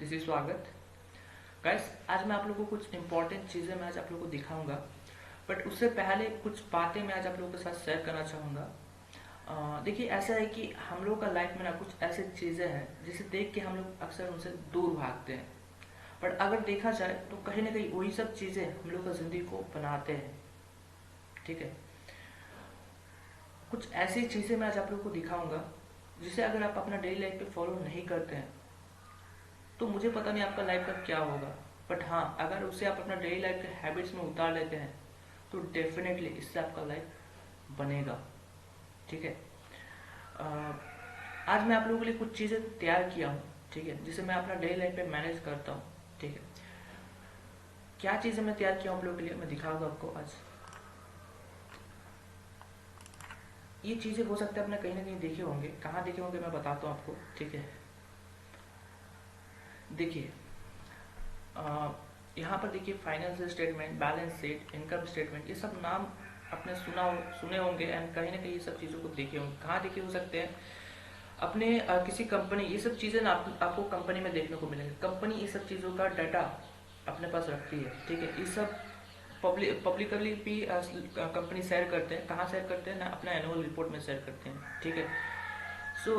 This is स्वागत। Guys, आज मैं आप लोगों को कुछ इंपॉर्टेंट चीज़ें मैं आज आप लोगों को दिखाऊंगा। बट उससे पहले कुछ बातें मैं आज आप लोगों के साथ शेयर करना चाहूँगा। देखिए, ऐसा है कि हम लोगों का लाइफ में ना कुछ ऐसी चीज़ें हैं जिसे देख के हम लोग अक्सर उनसे दूर भागते हैं। बट अगर देखा जाए तो कहीं ना कहीं वही सब चीज़ें हम लोग का ज़िंदगी को बनाते हैं। ठीक है, कुछ ऐसी चीज़ें मैं आज आप लोगों को दिखाऊंगा जिसे अगर आप अपना डेली लाइफ पे फॉलो नहीं करते हैं तो मुझे पता नहीं आपका लाइफ का क्या होगा। बट हाँ, अगर उसे आप अपना डेली लाइफ के हैबिट्स में उतार लेते हैं तो डेफिनेटली इससे आपका लाइफ बनेगा। ठीक है। अ, आज मैं आप लोगों के लिए कुछ चीज़ें तैयार किया हूँ, ठीक है, जिसे मैं अपना डेली लाइफ पे मैनेज करता हूँ। ठीक है, क्या चीज़ें मैं तैयार किया हूँ आप लोगों के लिए, मैं दिखाऊंगा आपको आज। ये चीज़ें हो सकता है आपने कहीं ना कहीं देखे होंगे, कहाँ देखे होंगे मैं बताता हूँ आपको। ठीक है, देखिए, यहाँ पर देखिए, financial statement, balance sheet, income statement, ये सब नाम आपने सुने होंगे एंड कहीं ना कहीं ये सब चीज़ों को देखे होंगे। कहाँ देखे हो सकते हैं? अपने किसी कंपनी, ये सब चीज़ें ना आपको कंपनी में देखने को मिलेंगे। कंपनी ये सब चीज़ों का डाटा अपने पास रखती है। ठीक है, ये सब पब्लिकली भी कंपनी शेयर करते हैं। कहाँ शेयर करते हैं ना, अपना एनुअल रिपोर्ट में शेयर करते हैं। ठीक है। सो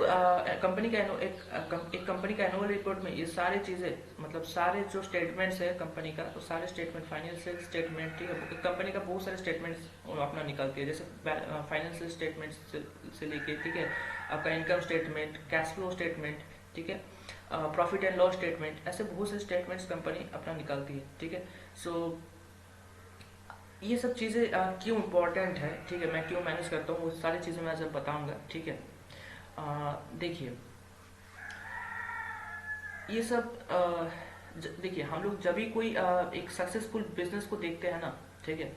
कंपनी का एक कंपनी का एनुअल रिपोर्ट में ये सारी चीज़ें, मतलब सारे जो स्टेटमेंट्स है कंपनी का, तो सारे स्टेटमेंट, फाइनेंशियल स्टेटमेंट, ठीक है, कंपनी का बहुत सारे स्टेटमेंट्स अपना निकालती है। जैसे फाइनेंशियल स्टेटमेंट से लेके, ठीक है, आपका income statement, cash flow statement, ठीक है, प्रॉफिट एंड लॉस स्टेटमेंट, ऐसे बहुत से स्टेटमेंट्स कंपनी अपना निकालती है। ठीक है। सो ये सब चीज़ें क्यों इम्पोर्टेंट है, ठीक है, मैं क्यों मैनेज करता हूँ, वो सारी चीज़ें मैं आज बताऊँगा। ठीक है। देखिए, ये सब देखिए, हम लोग जब भी कोई एक सक्सेसफुल बिजनेस को देखते हैं ना, ठीक है,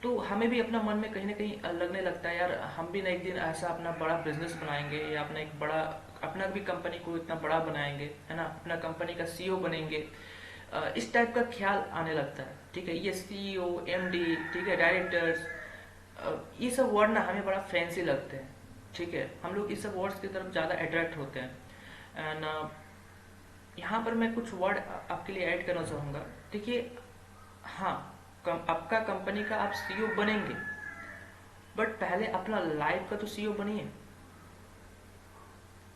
तो हमें भी अपना मन में कहीं ना कहीं लगने लगता है, यार हम भी ना एक दिन ऐसा अपना बड़ा बिजनेस बनाएंगे, या अपना एक बड़ा, अपना भी कंपनी को इतना बड़ा बनाएंगे, है ना, अपना कंपनी का सीईओ बनेंगे। इस टाइप का ख्याल आने लगता है। ठीक है, ये सीईओ, एमडी, ठीक है, डायरेक्टर्स, ये सब वर्ड ना हमें बड़ा फैंसी लगते हैं। ठीक है, हम लोग इस सब वर्ड्स की तरफ ज़्यादा अट्रैक्ट होते हैं। एंड यहाँ पर मैं कुछ वर्ड आपके लिए ऐड करना चाहूँगा। देखिए, हाँ, आपका कंपनी का आप सीईओ बनेंगे, बट पहले अपना लाइफ का तो सीईओ बनिए,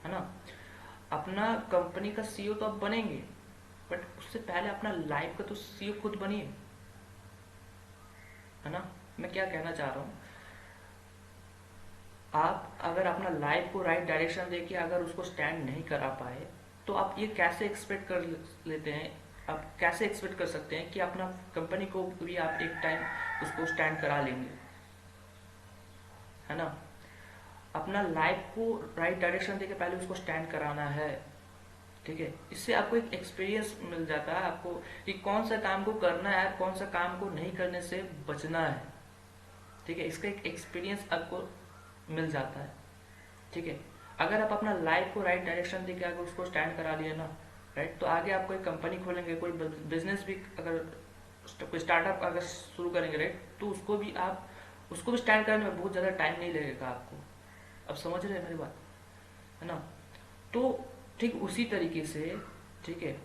है ना। अपना कंपनी का सीईओ तो आप बनेंगे, बट उससे पहले अपना लाइफ का तो सीईओ खुद बनिए, है ना। मैं क्या कहना चाह रहा हूँ, आप अगर अपना लाइफ को राइट डायरेक्शन देके अगर उसको स्टैंड नहीं करा पाए, तो आप ये कैसे एक्सपेक्ट कर लेते हैं, आप कैसे एक्सपेक्ट कर सकते हैं कि अपना कंपनी को भी आप एक टाइम उसको स्टैंड करा लेंगे, है ना। अपना लाइफ को राइट डायरेक्शन देके पहले उसको स्टैंड कराना है। ठीक है, इससे आपको एक एक्सपीरियंस मिल जाता है आपको कि कौन सा काम को करना है, कौन सा काम को नहीं करने से बचना है। ठीक है, इसका एक एक्सपीरियंस आपको मिल जाता है। ठीक है, अगर आप अपना लाइफ को राइट डायरेक्शन देके अगर उसको स्टैंड करा लिए ना, राइट, तो आगे आप कोई कंपनी खोलेंगे, कोई बिजनेस भी अगर, कोई स्टार्टअप अगर शुरू करेंगे, राइट, तो उसको भी स्टैंड करने में बहुत ज़्यादा टाइम नहीं लगेगा आपको। अब समझ रहे हैं मेरी बात, है ना। तो ठीक उसी तरीके से, ठीक है,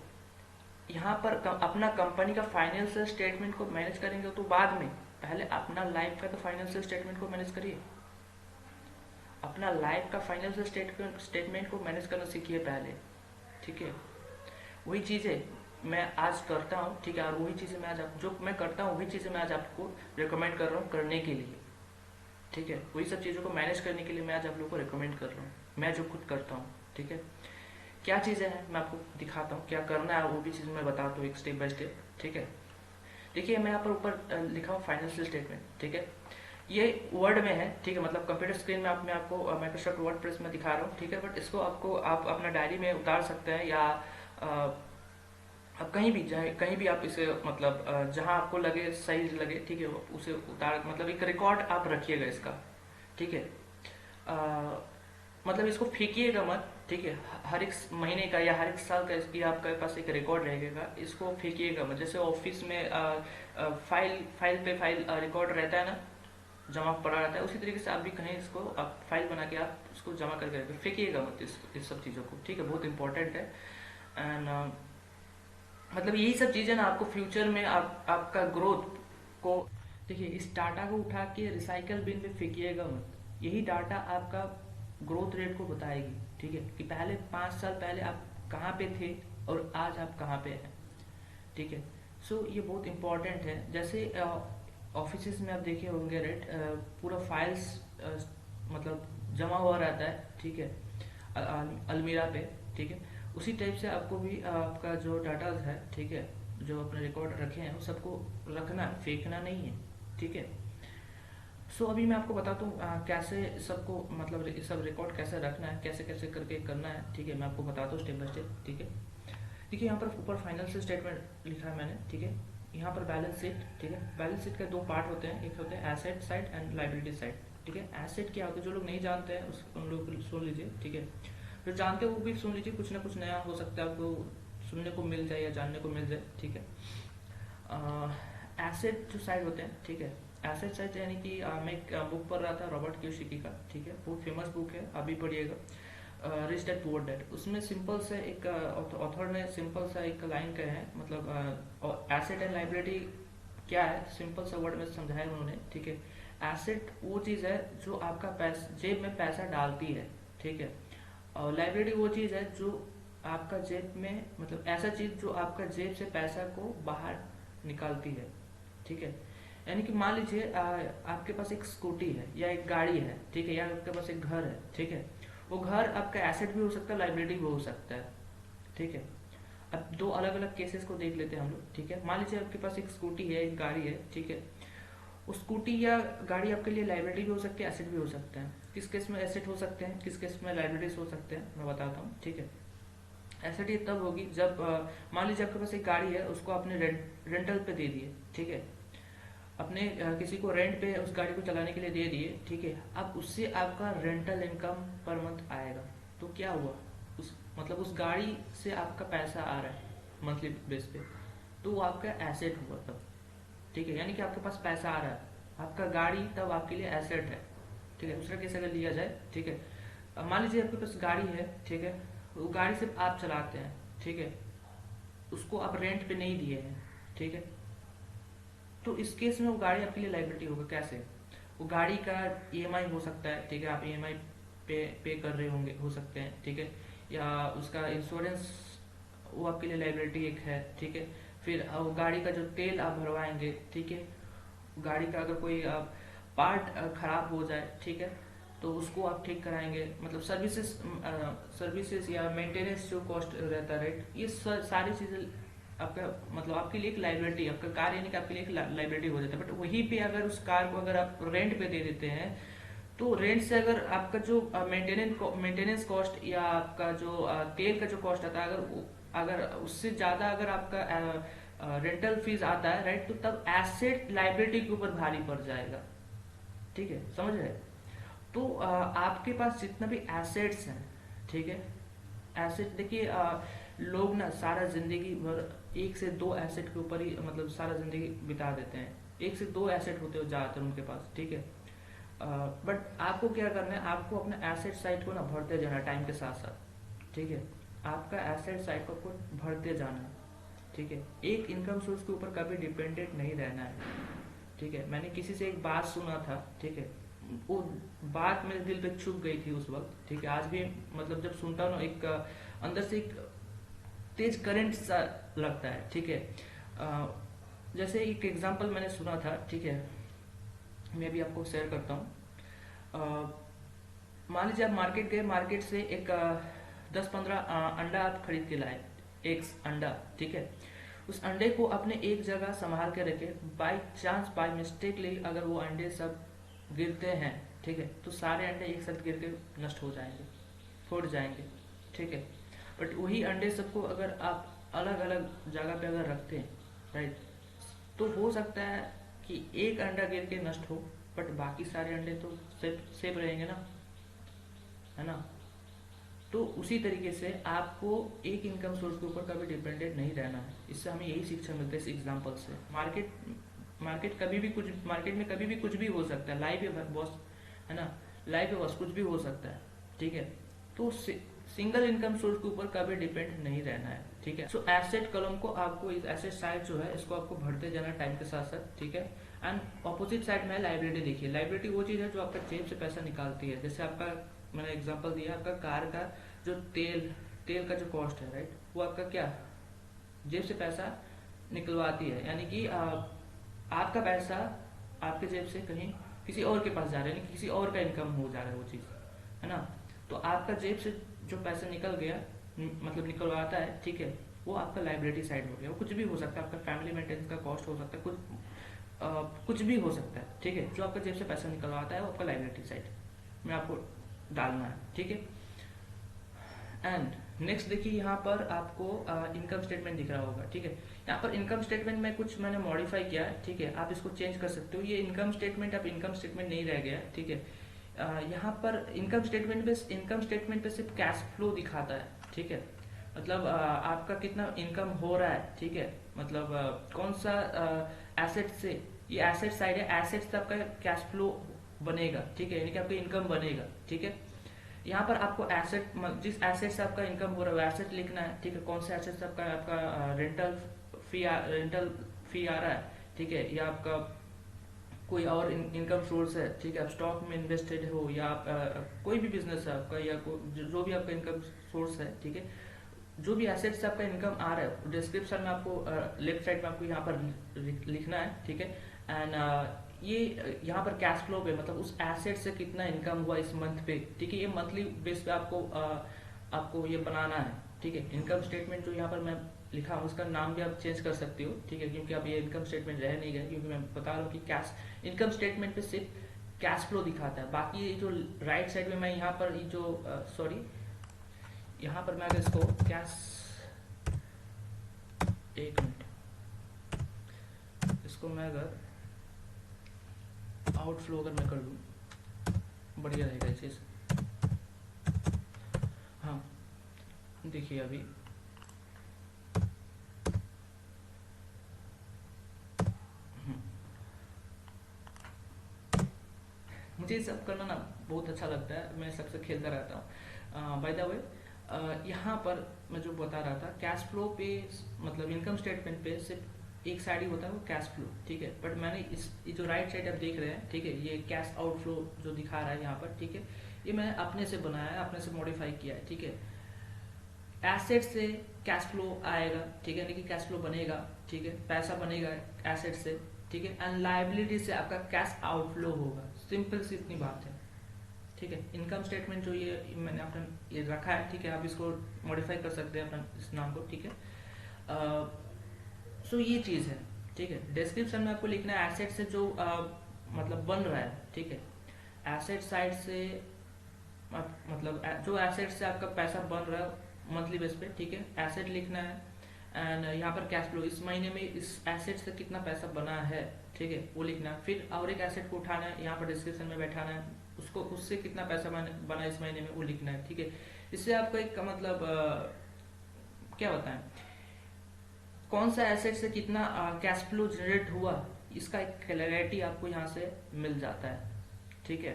यहाँ पर अपना कंपनी का फाइनेंशियल स्टेटमेंट को मैनेज करेंगे तो बाद में, पहले अपना लाइफ का तो फाइनेंशियल स्टेटमेंट को मैनेज करिए। अपना लाइफ का फाइनेंशियल स्टेटमेंट को मैनेज करना सीखिए पहले। ठीक है, वही चीज़ें मैं आज करता हूँ। ठीक है, और वही चीज़ें मैं आज जो मैं करता हूँ वही चीज़ें मैं आज आपको रिकमेंड कर रहा हूँ करने के लिए। ठीक है, वही सब चीज़ों को मैनेज करने के लिए मैं आज आप लोगों को रिकमेंड कर रहा हूँ, मैं जो खुद करता हूँ। ठीक है, क्या चीज़ें हैं मैं आपको दिखाता हूँ, क्या करना है वो भी चीज़ मैं बताता हूँ एक स्टेप बाय स्टेप। ठीक है, देखिए, मैं यहाँ पर ऊपर लिखा हूँ फाइनेंशियल स्टेटमेंट। ठीक है, ये वर्ड में है, ठीक है, मतलब कंप्यूटर स्क्रीन में मैं आपको माइक्रोसॉफ्ट वर्ड प्रेस में दिखा रहा हूँ। ठीक है, बट इसको आप अपना डायरी में उतार सकते हैं, या अब कहीं भी जाए, कहीं भी आप इसे, मतलब जहां आपको लगे, सही लगे, ठीक है, उसे उतार, मतलब एक रिकॉर्ड आप रखिएगा इसका। ठीक है, मतलब इसको फेंकिएगा मत। ठीक है, हर एक महीने का या हर एक साल का इसकी आपके पास एक रिकॉर्ड रहेगा, इसको फेंकिएगा मत। जैसे ऑफिस में फाइल पे फाइल रिकॉर्ड रहता है ना, जमा पड़ा रहता है, उसी तरीके से आप भी कहीं इसको आप फाइल बना के आप इसको जमा करके रखें, फेंकिएगा मत इस सब चीज़ों को। ठीक है, बहुत इंपॉर्टेंट है। एंड मतलब यही सब चीज़ें ना आपको फ्यूचर में आपका ग्रोथ को, देखिए इस डाटा को उठा के रिसाइकल बिन में फेंकिएगा मत। यही डाटा आपका ग्रोथ रेट को बताएगी, ठीक है, कि पहले 5 साल पहले आप कहाँ पे थे और आज आप कहाँ पे हैं, ठीक है। सो ये बहुत इंपॉर्टेंट है। जैसे ऑफिस में आप देखे होंगे, राइट, पूरा फाइल्स मतलब जमा हुआ रहता है, ठीक है, अलमीरा पे, ठीक है। उसी टाइप से आपको भी आपका जो डाटा है, ठीक है, जो अपने रिकॉर्ड रखे हैं उस सबको रखना है, फेंकना नहीं है, ठीक है। सो अभी मैं आपको बताता हूँ कैसे सबको मतलब सब रिकॉर्ड कैसे रखना है, कैसे कैसे करके करना है, ठीक है। मैं आपको बताता हूँ स्टेप बाय स्टेप, ठीक है। देखिए यहाँ पर ऊपर फाइनेंशियल स्टेटमेंट लिखा है मैंने, ठीक है। यहाँ पर बैलेंस शीट, ठीक है। बैलेंस शीट के दो पार्ट होते हैं, एक होते हैं asset side and liability side, ठीक है। एसेट क्या होता है, जो लोग नहीं जानते हैं उन लोग सुन लीजिए, ठीक है। जो जानते हैं वो भी सुन लीजिए, कुछ ना कुछ नया हो सकता है आपको सुनने को मिल जाए या जानने को मिल जाए, ठीक है। एसेट जो साइड होते हैं, ठीक है। एसेट साइड यानी कि मैं एक बुक पढ़ रहा था रॉबर्ट कियोसाकी का, ठीक है, बहुत फेमस बुक है, अभी पढ़िएगा, रिच डैड पुअर डैड। उसमें सिंपल से एक ऑथर ने सिंपल सा एक लाइन कहे हैं, मतलब एसेट एंड लाइबिलिटी क्या है, सिंपल सा वर्ड में समझाया उन्होंने, ठीक है। एसेट वो चीज़ है जो आपका पैसा जेब में पैसा डालती है, ठीक है। और लाइबिलिटी वो चीज़ है जो आपका जेब में, मतलब ऐसा चीज़ जो आपका जेब से पैसा को बाहर निकालती है, ठीक है। यानी कि मान लीजिए आपके पास एक स्कूटी है या एक गाड़ी है, ठीक है, या आपके पास एक घर है, ठीक है। वो घर आपका एसेट भी हो सकता है, लाइबिलिटी भी हो सकता है, ठीक है। अब दो अलग अलग केसेस को देख लेते हैं हम लोग, ठीक है। मान लीजिए आपके पास एक स्कूटी है, एक गाड़ी है, ठीक है। उस स्कूटी या गाड़ी आपके लिए लाइबिलिटी भी हो सकती है, एसेट भी हो सकता है। किस केस में एसेट हो सकते हैं, किस केस में लाइबिलिटीज हो सकते हैं, मैं बताता हूँ, ठीक है। एसेट ये तब होगी जब मान लीजिए आपके पास एक गाड़ी है, उसको आपने रेंटल पे दे दिए, ठीक है। अपने किसी को रेंट पे उस गाड़ी को चलाने के लिए दे दिए, ठीक है। अब उससे आपका रेंटल इनकम पर मंथ आएगा, तो क्या हुआ, उस मतलब उस गाड़ी से आपका पैसा आ रहा है मंथली बेस पे, तो वो आपका एसेट हुआ तब, ठीक है। यानी कि आपके पास पैसा आ रहा है, आपका गाड़ी तब आपके लिए एसेट है, ठीक है। दूसरा केस अगर लिया जाए, ठीक है, मान लीजिए आपके पास गाड़ी है, ठीक है। वो गाड़ी सिर्फ आप चलाते हैं, ठीक है, उसको आप रेंट पे नहीं दिए हैं, ठीक है। तो इस केस में वो गाड़ी आपके लिए लाइबिलिटी होगा, कैसे, वो गाड़ी का ईएमआई हो सकता है, ठीक है, आप ईएमआई पे कर रहे होंगे, हो सकते हैं, ठीक है। या उसका इंश्योरेंस, वो आपके लिए लाइबिलिटी एक है, ठीक है। फिर वो गाड़ी का जो तेल आप भरवाएंगे, ठीक है, गाड़ी का अगर कोई पार्ट खराब हो जाए, ठीक है, तो उसको आप ठीक कराएंगे, मतलब सर्विसेज या मेंटेनेंस जो कॉस्ट रहता है, राइट, ये सारी चीजें आपका मतलब आपके लिए एक लाइबिलिटी, आपका कार यानी कि आपके लिए एक लाइबिलिटी हो जाता है। बट वहीं पे अगर उस कार को अगर आप रेंट पे दे देते हैं, तो रेंट से अगर आपका जो मेंटेनेंस कॉस्ट या आपका जो तेल का जो कॉस्ट आता है, अगर उससे ज्यादा अगर आपका रेंटल फीस आता है, राइट, तो तब एसेट लाइबिलिटी के ऊपर भारी पड़ जाएगा, ठीक है, समझ रहे। तो आपके पास जितना भी एसेट्स हैं, ठीक है, एसेट देखिए लोग ना सारा जिंदगी भर एक से दो एसेट के ऊपर ही मतलब सारा जिंदगी बिता देते हैं, एक से दो एसेट होते हो ज्यादातर उनके पास, ठीक है। बट आपको क्या करना है, आपको अपना एसेट साइड को ना भरते जाना टाइम के साथ साथ, ठीक है। आपका एसेट साइड को आपको भरते जाना है, ठीक है। एक इनकम सोर्स के ऊपर कभी डिपेंडेंट नहीं रहना है, ठीक है। मैंने किसी से एक बात सुना था, ठीक है, वो बात मेरे दिल पे छुप गई थी उस वक्त, ठीक है। आज भी मतलब जब सुनता हूँ ना, एक अंदर से एक तेज करंट सा लगता है, ठीक है। जैसे एक एग्जांपल मैंने सुना था, ठीक है, मैं भी आपको शेयर करता हूँ। मान लीजिए आप मार्केट गए, मार्केट से एक 10-15 अंडा आप खरीद के लाए, एक अंडा, ठीक है। उस अंडे को अपने एक जगह संभाल के रखे, बाई चांस बाई मिस्टेकली अगर वो अंडे सब गिरते हैं, ठीक है, तो सारे अंडे एक साथ गिर के नष्ट हो जाएंगे, फूट जाएंगे, ठीक है। बट वही अंडे सबको अगर आप अलग अलग जगह पे अगर रखते हैं, राइट, तो हो सकता है कि एक अंडा गिर के नष्ट हो, बट बाकी सारे अंडे तो सेफ रहेंगे ना, है ना। तो उसी तरीके से आपको एक इनकम सोर्स के ऊपर कभी डिपेंडेंट नहीं रहना है। इससे हमें यही शिक्षा मिलती है इस एग्जांपल से। मार्केट कभी भी कुछ, मार्केट में कभी भी कुछ भी हो सकता है, लाइफ है बॉस, है ना, लाइफ है बॉस, कुछ भी हो सकता है, ठीक है। तो सिंगल इनकम सोर्स के ऊपर कभी डिपेंड नहीं रहना है, ठीक है। सो एसेट कॉलम को आपको, इस एसेट साइड जो है इसको आपको भरते जाना टाइम के साथ साथ, ठीक है। एंड ऑपोजिट साइड में लाइबिलिटी देखिए, लाइबिलिटी वो चीज़ है जो आपका जेब से पैसा निकालती है। जैसे आपका, मैंने एग्जांपल दिया, आपका कार का जो तेल का जो कॉस्ट है, राइट, वो आपका क्या जेब से पैसा निकलवाती है। यानी कि आपका पैसा आपके जेब से कहीं किसी और के पास जा रहा है, यानी किसी और का इनकम हो जा रहा है वो चीज़, है ना। तो आपका जेब से जो पैसा निकल गया, मतलब निकलवाता है, ठीक है, वो आपका लाइबिलिटी साइड हो गया। वो कुछ भी हो सकता है, आपका फैमिली मेंटेनेंस का कॉस्ट हो सकता है, कुछ भी हो सकता है, ठीक है। जो आपका जेब से पैसा निकलवाता है वो आपका लाइबिलिटी साइड में आपको डालना है, ठीक है। एंड नेक्स्ट देखिए, यहाँ पर आपको इनकम स्टेटमेंट दिख रहा होगा, ठीक है। यहाँ पर इनकम स्टेटमेंट में कुछ मैंने मॉडिफाई किया है, ठीक है। आप इसको चेंज कर सकते हो। ये इनकम स्टेटमेंट अब इनकम स्टेटमेंट नहीं रह गया, ठीक है। यहाँ पर इनकम स्टेटमेंट पे सिर्फ कैश फ्लो दिखाता है, ठीक है। मतलब आपका कितना इनकम हो रहा है, ठीक है। मतलब कौन सा एसेट से, ये एसेट साइड है, एसेट से आपका कैश फ्लो बनेगा, ठीक है, यानी कि आपका इनकम बनेगा, ठीक है। यहाँ पर आपको एसेट, जिस एसेट से आपका इनकम हो रहा है वो एसेट लिखना है, ठीक है। कौन सा एसेट से आपका आपका रेंटल फी आ रहा है, ठीक है, या आपका कोई और इनकम सोर्स है, ठीक है। आप स्टॉक में इन्वेस्टेड हो, या आप कोई भी बिजनेस है आपका, या जो भी आपका इनकम सोर्स है, ठीक है। जो भी एसेट से आपका इनकम आ रहा है, डिस्क्रिप्शन में आपको लेफ्ट साइड में आपको यहाँ पर लिखना है, ठीक है। एंड ये यहाँ पर कैश फ्लो पे, मतलब उस एसेट से कितना इनकम हुआ इस मंथ पे, ठीक है। ये मंथली बेस पे आपको ये बनाना है, ठीक है। इनकम स्टेटमेंट जो यहाँ पर मैं लिखा हूँ, उसका नाम भी आप चेंज कर सकते हो, ठीक है, क्योंकि अब ये इनकम स्टेटमेंट रह नहीं गया, क्योंकि मैं बता रहा हूँ कि कैश इनकम स्टेटमेंट पे सिर्फ कैश फ्लो दिखाता है। बाकी ये जो राइट साइड में मैं यहाँ पर ये जो सॉरी, यहाँ पर मैं अगर इसको कैश, एक मिनट, इसको मैं अगर आउटफ्लो अगर मैं कर दूँ, बढ़िया रहेगा ये चीज़। हाँ, देखिए अभी मुझे ये सब करना ना बहुत अच्छा लगता है, मैं सबसे खेलता रहता हूँ। बाय द वे, यहाँ पर मैं जो बता रहा था, कैश फ्लो पे, मतलब इनकम स्टेटमेंट पे सिर्फ एक साइड ही होता है, वो कैश फ्लो, ठीक है। बट मैंने ये जो राइट साइड आप देख रहे हैं, ठीक है, ये कैश आउटफ्लो जो दिखा रहा है यहाँ पर, ठीक है, ये मैंने अपने से बनाया है, अपने से मॉडिफाई किया है, ठीक है। एसेट से कैश फ्लो आएगा, ठीक है, यानी कि कैश फ्लो बनेगा, ठीक है, पैसा बनेगा एसेट से, ठीक है। एंड लाइबिलिटी से आपका कैश आउटफ्लो होगा, सिंपल सी इतनी बात है, ठीक है। इनकम स्टेटमेंट जो ये मैंने अपना ये रखा है, ठीक है, आप इसको मॉडिफाई कर सकते हैं अपना इस नाम को, ठीक है। सो ये चीज़ है, ठीक है। डिस्क्रिप्शन में आपको लिखना है एसेट से जो मतलब बन रहा है, ठीक है। एसेट साइड से मतलब जो एसेट से आपका पैसा बन रहा है मंथली बेस पे, ठीक है, एसेट लिखना है। एंड यहाँ पर कैश फ्लो, इस महीने में इस एसेट से कितना पैसा बना है, ठीक है, वो लिखना है। फिर और एक एसेट को उठाना है, यहाँ पर डिस्क्रिप्शन में बैठाना है, उसको उससे कितना पैसा बना इस महीने में, वो लिखना है, ठीक है। इससे आपको एक मतलब क्या बताएं, कौन सा एसेट से कितना कैश फ्लो जनरेट हुआ, इसका एक क्लैरिटी आपको यहाँ से मिल जाता है, ठीक है।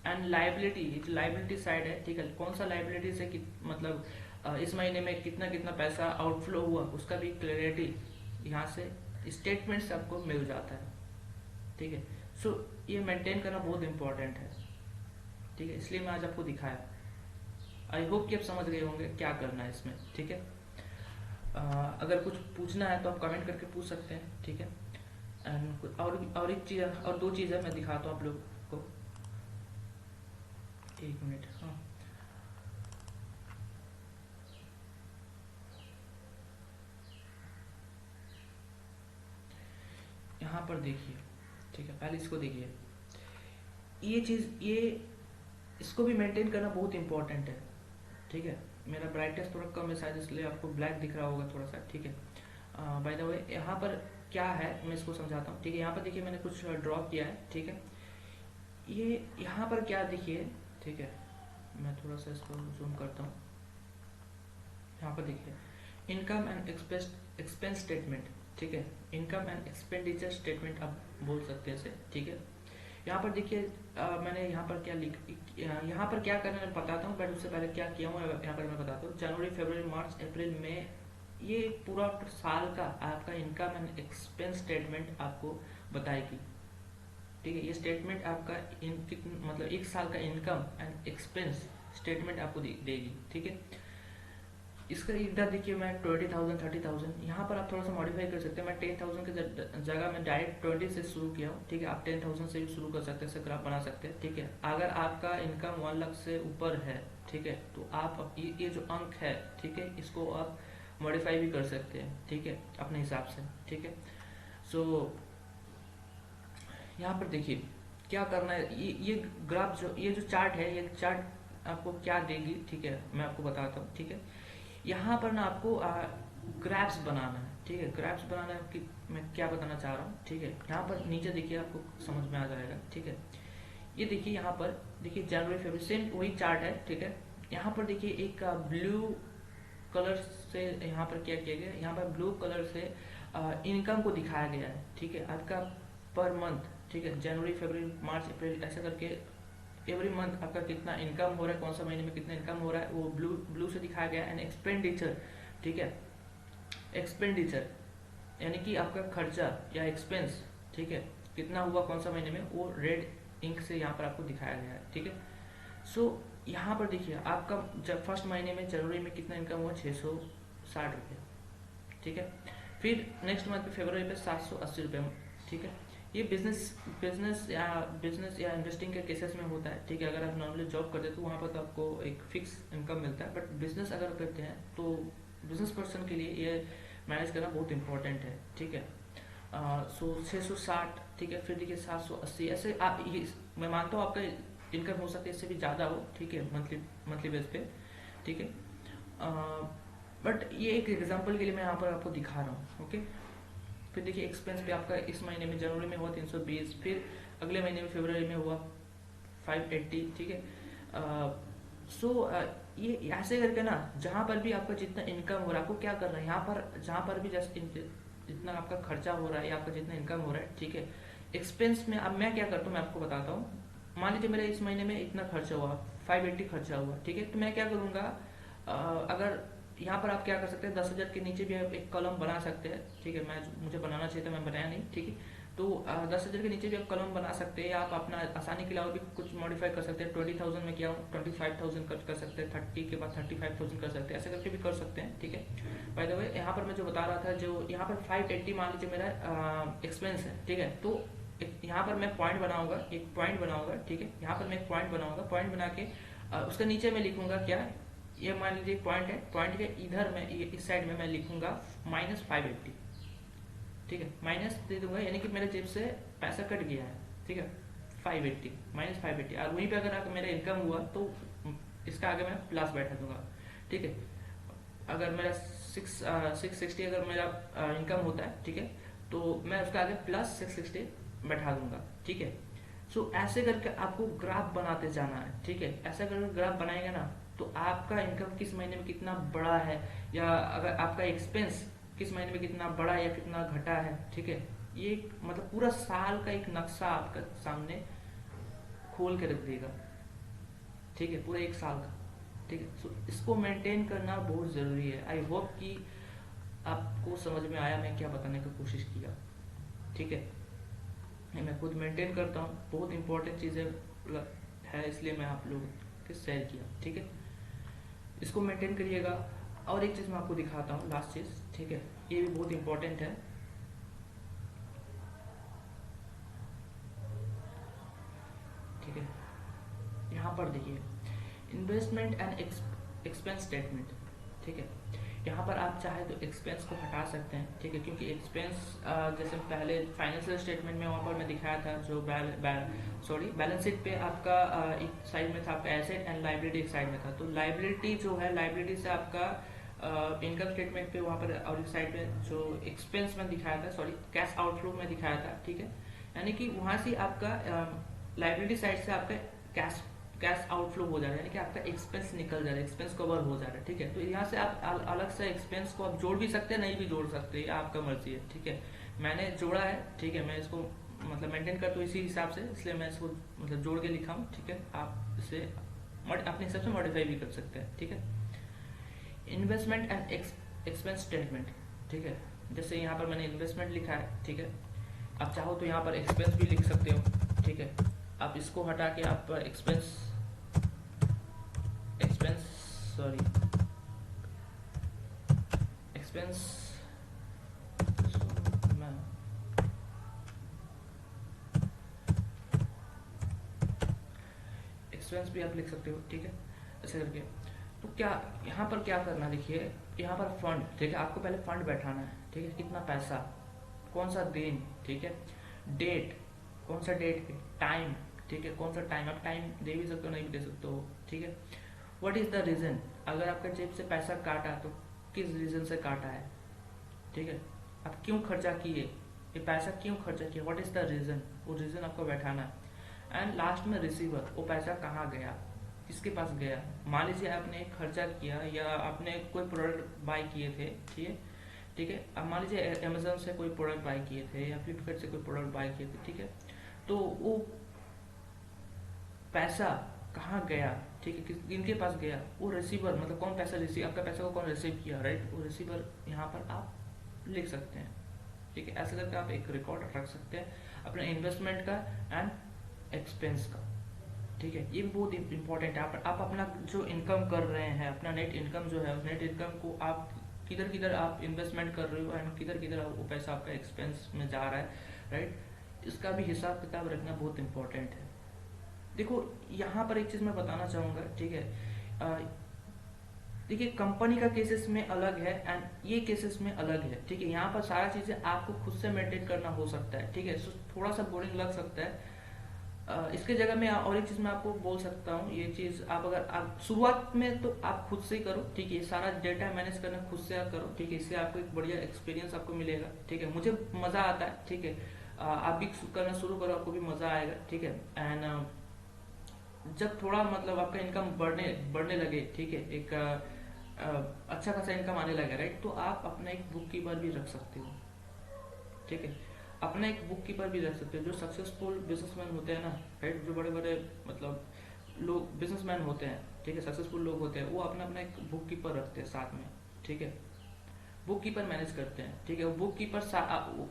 एंड लाइबिलिटी साइड है, ठीक है, कौन सा लाइबिलिटी से मतलब इस महीने में कितना कितना पैसा आउटफ्लो हुआ, उसका भी क्लैरिटी यहाँ से स्टेटमेंट से आपको मिल जाता है, ठीक है। सो ये मेंटेन करना बहुत इंपॉर्टेंट है, ठीक है, इसलिए मैं आज आपको दिखाया। आई होप कि आप समझ गए होंगे क्या करना है इसमें, ठीक है। अगर कुछ पूछना है तो आप कमेंट करके पूछ सकते हैं, ठीक है। एंड और एक चीज़, और दो चीज़ मैं दिखाता हूँ आप लोग को, एक मिनट। हाँ, यहाँ पर देखिए, ठीक है, पहले इसको देखिए, ये चीज़, ये इसको भी मेंटेन करना बहुत इंपॉर्टेंट है, ठीक है। मेरा ब्राइटनेस थोड़ा कम है शायद, इसलिए आपको ब्लैक दिख रहा होगा थोड़ा सा, ठीक है। बाय द वे, यहाँ पर क्या है मैं इसको समझाता हूँ, ठीक है। यहाँ पर देखिए मैंने कुछ ड्रॉ किया है, ठीक है। ये यहाँ पर क्या देखिए, ठीक है, मैं थोड़ा सा इसको जूम करता हूँ। यहाँ पर देखिए इनकम एंड एक्सपेंस स्टेटमेंट, ठीक है, इनकम एंड एक्सपेंडिचर स्टेटमेंट आप बोल सकते हैं इसे, ठीक है। यहाँ पर देखिए मैंने यहाँ पर क्या लिख, यहाँ पर क्या करना मैं बताता हूँ, बट उससे पहले क्या किया हूँ यहाँ पर मैं बताता हूँ। जनवरी, फरवरी, मार्च, अप्रैल, मई, ये पूरा साल का आपका इनकम एंड एक्सपेंस स्टेटमेंट आपको बताएगी। ठीक है, ये स्टेटमेंट आपका मतलब एक साल का इनकम एंड एक्सपेंस स्टेटमेंट आपको देगी। ठीक है, इसका इधर देखिए मैं 20,000 30,000, यहाँ पर आप थोड़ा सा मॉडिफाई कर सकते हैं। मैं 10,000 के जगह में डायरेक्ट 20 से शुरू किया हूँ। ठीक है, आप 10,000 से भी शुरू कर सकते हैं, ग्राफ बना सकते हैं। ठीक है, अगर आपका इनकम 1 लाख से ऊपर है, ठीक है, तो आप ये जो अंक है, ठीक है, इसको आप मॉडिफाई भी कर सकते हैं। ठीक है, अपने हिसाब से। ठीक है, सो यहाँ पर देखिए क्या करना है। ये ग्राफ जो, ये जो चार्ट है, ये चार्ट आपको क्या देगी, ठीक है, मैं आपको बताता हूँ। ठीक है, यहाँ पर ना आपको ग्राफ्स बनाना है। ठीक है, ग्राफ्स बनाना है कि मैं क्या बताना चाह रहा हूँ। ठीक है, यहाँ पर नीचे देखिए आपको समझ में आ जाएगा। ठीक है, ये देखिए यहाँ पर देखिए जनवरी फरवरी सेम वही चार्ट है। ठीक है, यहाँ पर देखिए एक ब्लू कलर से यहाँ पर क्या किया गया, यहाँ पर ब्लू कलर से इनकम को दिखाया गया है। ठीक है, आपका पर मंथ, ठीक है, जनवरी फरवरी मार्च अप्रैल ऐसा करके एवरी मंथ आपका कितना इनकम हो रहा है, कौन सा महीने में कितना इनकम हो रहा है, वो ब्लू से दिखाया गया। एंड एक्सपेंडिचर, ठीक है, एक्सपेंडिचर यानी कि आपका खर्चा या एक्सपेंस, ठीक है, कितना हुआ कौन सा महीने में, वो रेड इंक से यहाँ पर आपको दिखाया गया है। ठीक है, सो यहाँ पर देखिए आपका जब फर्स्ट महीने में जनवरी में कितना इनकम हुआ, 660 रुपये। ठीक है, फिर नेक्स्ट मंथ पे फरवरी पे 780 रुपये। ठीक है, ये बिजनेस या इन्वेस्टिंग के केसेस में होता है। ठीक है, अगर आप नॉर्मली जॉब करते हैं तो वहाँ पर तो आपको एक फिक्स इनकम मिलता है, बट बिजनेस अगर करते हैं तो बिजनेस पर्सन के लिए ये मैनेज करना बहुत इंपॉर्टेंट है। ठीक है, सो 660, ठीक है, फिर देखिए 780, ऐसे आप ये मैं मानता हूँ आपका इनकम हो सकता है इससे भी ज़्यादा हो। ठीक है, मंथली बेस पे। ठीक है, बट ये एक एग्जांपल के लिए मैं यहाँ पर आपको दिखा रहा हूँ। ओके, फिर देखिए एक्सपेंस पे आपका इस महीने में जनवरी में हुआ 320, फिर अगले महीने में फरवरी में हुआ 580। ठीक है, सो ये ऐसे करके ना जहाँ पर भी आपका जितना इनकम हो रहा है आपको क्या करना है, यहाँ पर जहाँ पर भी जस्ट जितना आपका खर्चा हो रहा है या आपका जितना इनकम हो रहा है, ठीक है, एक्सपेंस में अब मैं क्या करता हूँ मैं आपको बताता हूँ। मान लीजिए मेरा इस महीने में इतना खर्चा हुआ, 580 खर्चा हुआ। ठीक है, तो मैं क्या करूँगा, अगर यहाँ पर आप क्या कर सकते हैं, 10,000 के नीचे भी आप एक कॉलम बना सकते हैं। ठीक है, मुझे बनाना चाहिए था, मैं बनाया नहीं। ठीक है, तो 10,000 के नीचे भी आप कॉलम बना सकते हैं, या आप अपना आसानी के अलावा भी कुछ मॉडिफाई कर सकते हैं। 20,000 में किया हूँ, 25,000 कर सकते हैं, 30 के बाद 35,000 कर सकते हैं, ऐसे करके भी कर सकते हैं। ठीक है, बाय द वे यहाँ पर मैं जो बता रहा था, जो यहाँ पर 580 मान लीजिए मेरा एक्सपेंस है। ठीक है, तो यहाँ पर मैं पॉइंट बनाऊंगा, एक पॉइंट बनाऊंगा। ठीक है, यहाँ पर मैं एक पॉइंट बनाऊंगा, पॉइंट बना के उसका नीचे में लिखूंगा क्या, ये मान लीजिए पॉइंट है, पॉइंट के इधर में इस साइड में मैं लिखूंगा -580। ठीक है, माइनस दे दूंगा, यानी कि मेरे जेब से पैसा कट गया है। ठीक है, 580 -580, और वहीं पे अगर मेरा इनकम हुआ तो इसका आगे मैं प्लस बैठा दूंगा। ठीक है, अगर मेरा 660 अगर मेरा इनकम होता है, ठीक है, तो मैं उसका आगे +660 बैठा दूंगा। ठीक है, सो ऐसे करके आपको ग्राफ बनाते जाना है। ठीक है, ऐसा करके ग्राफ बनाएंगे ना तो आपका इनकम किस महीने में कितना बड़ा है, या अगर आपका एक्सपेंस किस महीने में कितना बड़ा या कितना घटा है। ठीक है, ये मतलब पूरा साल का एक नक्शा आपका सामने खोल के रख देगा। ठीक है, पूरा एक साल का। ठीक है, सो इसको मेंटेन करना बहुत ज़रूरी है। आई होप कि आपको समझ में आया मैं क्या बताने की कोशिश किया। ठीक है, मैं खुद मेंटेन करता हूँ, बहुत इंपॉर्टेंट चीज़ें है, इसलिए मैं आप लोगों के शेयर किया। ठीक है, इसको मेंटेन करिएगा। और एक चीज़ मैं आपको दिखाता हूँ, लास्ट चीज़। ठीक है, ये भी बहुत इंपॉर्टेंट है। ठीक है, यहाँ पर देखिए इन्वेस्टमेंट एंड एक्सपेंस स्टेटमेंट। ठीक है, यहाँ पर आप चाहे तो एक्सपेंस को हटा सकते हैं। ठीक है, क्योंकि एक्सपेंस जैसे पहले फाइनेंशियल स्टेटमेंट में वहाँ पर मैं दिखाया था, जो बैलेंस शीट पे आपका एक साइड में था आपका एसेट एंड लाइबिलिटी एक साइड में था। तो लाइबिलिटी जो है, लाइबिलिटी से आपका इनकम स्टेटमेंट पे वहाँ पर, और एक साइड में जो एक्सपेंस में दिखाया था, कैश आउटफ्लो में दिखाया था। ठीक है, यानी कि वहाँ से आपका लाइबिलिटी साइड से आपका कैश आउटफ्लो हो जा रहा है, यानी कि आपका एक्सपेंस निकल जा रहा है, एक्सपेंस कवर हो जा रहा है। ठीक है, तो यहाँ से आप अलग से एक्सपेंस को आप जोड़ भी सकते हैं, नहीं भी जोड़ सकते, ये आपका मर्जी है। ठीक है, मैंने जोड़ा है। ठीक है, मैं इसको मतलब मेंटेन करते हो इसी हिसाब से, इसलिए मैं इसको मतलब जोड़ के लिखा हूँ, ठीक है। आप इसे अपने हिसाब से मॉडिफाई भी कर सकते हैं, ठीक है। इन्वेस्टमेंट एंड एक्सपेंस स्टेटमेंट, ठीक है। जैसे यहाँ पर मैंने इन्वेस्टमेंट लिखा है, ठीक है। आप चाहो तो यहाँ पर एक्सपेंस भी लिख सकते हो, ठीक है। आप इसको हटा के आप expense expense sorry expense expense भी आप लिख सकते हो, ठीक है, ऐसे करके। तो क्या यहाँ पर क्या करना, देखिए यहाँ पर फंड, ठीक है, आपको पहले फंड बैठाना है, ठीक है। कितना पैसा, कौन सा दिन, ठीक है। डेट, कौन सा डेट पे, टाइम, ठीक है, कौन सा टाइम, आप टाइम दे भी सकते हो, नहीं भी दे सकते हो, ठीक है। व्हाट इज द रीजन, अगर आपका जेब से पैसा काटा तो किस रीजन से काटा है, ठीक है। आप क्यों खर्चा किए, ये पैसा क्यों खर्चा किया, व्हाट इज द रीजन, वो रीजन आपको बैठाना है। एंड लास्ट में रिसीवर, वो पैसा कहाँ गया, किसके पास गया। मान लीजिए आपने एक खर्चा किया या आपने कोई प्रोडक्ट बाय किए थे, ठीक है, ठीक है। अब मान लीजिए अमेजोन से कोई प्रोडक्ट बाय किए थे या फ्लिपकार्ट से कोई प्रोडक्ट बाय किए थे, ठीक है। तो वो पैसा कहाँ गया, ठीक है, किनके पास गया, वो रिसीवर, मतलब कौन पैसा रिसीव, आपका पैसा को कौन रिसीव किया, राइट, वो रिसीवर यहाँ पर आप लिख सकते हैं, ठीक है। ऐसे करके आप एक रिकॉर्ड रख सकते हैं अपने इन्वेस्टमेंट का एंड एक्सपेंस का, ठीक है। ये भी बहुत इंपॉर्टेंट है। आप अपना जो इनकम कर रहे हैं, अपना नेट इनकम जो है, नेट इनकम को आप किधर किधर आप इन्वेस्टमेंट कर रहे हो एंड किधर किधर वो पैसा आपका एक्सपेंस में जा रहा है, राइट, इसका भी हिसाब किताब रखना बहुत इंपॉर्टेंट है। देखो यहाँ पर एक चीज मैं बताना चाहूंगा, ठीक है। देखिए कंपनी का केसेस में अलग है एंड ये केसेस में अलग है, ठीक है। यहाँ पर सारा चीजें आपको खुद से मेंटेन करना हो सकता है, ठीक है। थोड़ा सा बोरिंग लग सकता है, इसके जगह में और एक चीज मैं आपको बोल सकता हूँ, ये चीज आप अगर आप शुरुआत में तो आप खुद से ही करो, ठीक है। ये सारा डेटा मैनेज करना खुद से आप करो, ठीक है। इससे आपको एक बढ़िया एक्सपीरियंस आपको मिलेगा, ठीक है। मुझे मजा आता है, ठीक है। आप भी करना शुरू करो, आपको भी मजा आएगा, ठीक है। एंड जब थोड़ा मतलब आपका इनकम बढ़ने बढ़ने लगे, ठीक है, एक अच्छा खासा इनकम आने लगे, राइट, तो आप अपना एक बुक कीपर भी रख सकते हो, ठीक है। अपना एक बुक कीपर भी रख सकते हो। जो सक्सेसफुल बिजनेसमैन होते हैं ना, राइट, जो बड़े बड़े मतलब लोग बिजनेसमैन होते हैं, ठीक है, सक्सेसफुल लोग होते हैं, वो अपना अपना एक बुक कीपर रखते हैं साथ में, ठीक है। बुक कीपर मैनेज करते हैं, ठीक है। बुक कीपर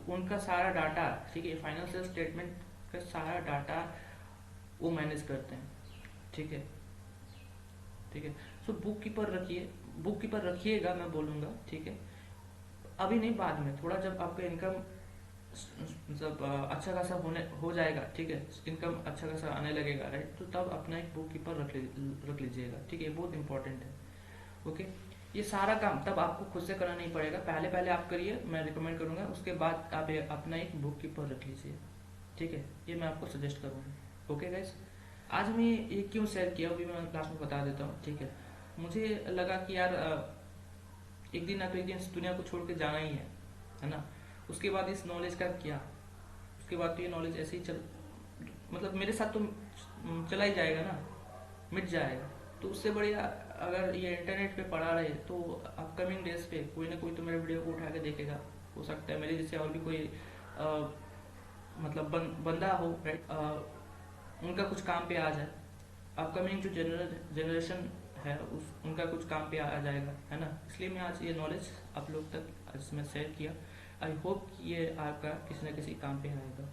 उनका सारा डाटा, ठीक है, फाइनेंशियल स्टेटमेंट का सारा डाटा वो मैनेज करते हैं, ठीक है, ठीक है। सो बुक कीपर रखिए, बुक कीपर रखिएगा मैं बोलूंगा, ठीक है। अभी नहीं, बाद में थोड़ा जब आपका इनकम मतलब अच्छा खासा हो जाएगा, ठीक है, इनकम अच्छा खासा आने लगेगा, राइट, तो तब अपना एक बुक कीपर रख लीजिएगा, ठीक है। बहुत इंपॉर्टेंट है, ओके। ये सारा काम तब आपको खुद से करना नहीं पड़ेगा, पहले पहले आप करिए, मैं रिकमेंड करूंगा, उसके बाद आप अपना एक बुक कीपर रख लीजिए, ठीक है। ये मैं आपको सजेस्ट करूंगा, ओके गाइस। आज मैं ये क्यों शेयर किया अभी मैं लास्ट में बता देता हूँ, ठीक है। मुझे लगा कि यार एक दिन ना तो एक दिन इस दुनिया को छोड़ के जाना ही है ना। उसके बाद इस नॉलेज का क्या, उसके बाद तो ये नॉलेज ऐसे ही मतलब मेरे साथ तो चला ही जाएगा ना, मिट जाएगा। तो उससे बढ़िया अगर ये इंटरनेट पे पड़ा रहे तो अपकमिंग डेज पे कोई ना कोई तो मेरे वीडियो को उठा के देखेगा, हो सकता है मेरे जैसे और भी कोई मतलब बंदा हो, राइट, उनका कुछ काम पे आ जाए। अपकमिंग जो जनरेशन है उनका कुछ काम पे आ जाएगा, है ना। इसलिए मैं आज ये नॉलेज आप लोग तक इसमें शेयर किया। आई होप कि ये आपका किसी न किसी काम पे आएगा।